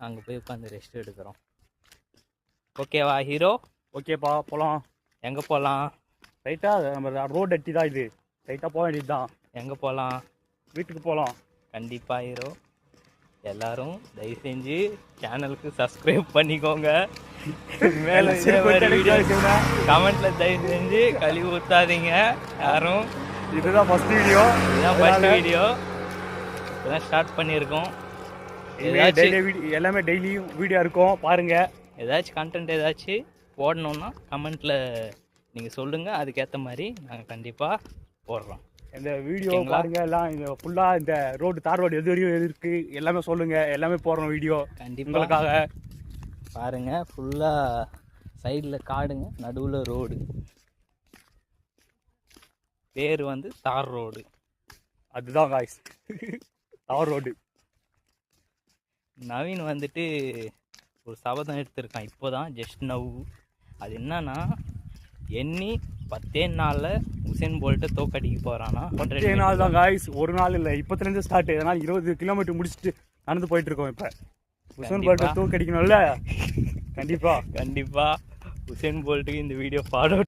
அங்கே போய் உட்காந்து ரெஸ்ட் எடுக்கிறோம். ஓகேவா ஹீரோ? ஓகேப்பா, போகலாம். எங்கே போகலாம்? ரைட்டாக நம்ம ரோடு அட்டி தான் இது, ரைட்டாக போக வேண்டியது தான். எங்கே போகலாம்? வீட்டுக்கு போகலாம். கண்டிப்பாக ஹீரோ. எல்லாரும் தயவு செஞ்சு சேனலுக்கு சப்ஸ்கிரைப் பண்ணிக்கோங்க. மேலே கமெண்ட்ல தயவு செஞ்சு கழுவி ஊற்றாதீங்க யாரும். இதுதான் ஃபர்ஸ்ட் வீடியோ. இதுதான் ஃபர்ஸ்ட் வீடியோ. இதெல்லாம் ஸ்டார்ட் பண்ணியிருக்கோம். எல்லாமே டெய்லியும் வீடியோ இருக்கும், பாருங்க. ஏதாச்சும் கண்டென்ட் ஏதாச்சும் போடணுன்னா கமெண்ட்டில் நீங்கள் சொல்லுங்கள், அதுக்கேற்ற மாதிரி நாங்கள் கண்டிப்பாக போடுறோம். இந்த வீடியோ பாருங்க, எல்லாம் இந்த ஃபுல்லாக இந்த ரோடு தார் ரோடு எது வரையும் இருக்குது எல்லாமே சொல்லுங்கள், எல்லாமே போடுறோம் வீடியோ கண்டிப்பாக. பாருங்கள், ஃபுல்லாக சைடில் காடுங்க, நடுவில் ரோடு. பேர் வந்து தார் ரோடு. அதுதான் காய்ஸ், தார் ரோடு. நவீன் வந்துட்டு ஒரு சபதம் எடுத்திருக்கான் இப்போ தான், ஜஸ்ட் நவ். அது என்னன்னா, எண்ணி 10 நாளில் உசேன் போல்ட்டை தோக்கடிக்க போகிறானா. 10 நாள் தான் காய்ஸ், ஒரு நாள் இல்லை. இப்போத்துலேருந்து ஸ்டார்ட். இதனால் 20 கிலோமீட்டர் முடிச்சுட்டு நடந்து போயிட்டுருக்கோம். இப்போ உசேன் போல்ட்டை தோக்கடிக்கணும்ல. கண்டிப்பாக உசேன் போல்ட்டுக்கு இந்த வீடியோ ஃபாலோ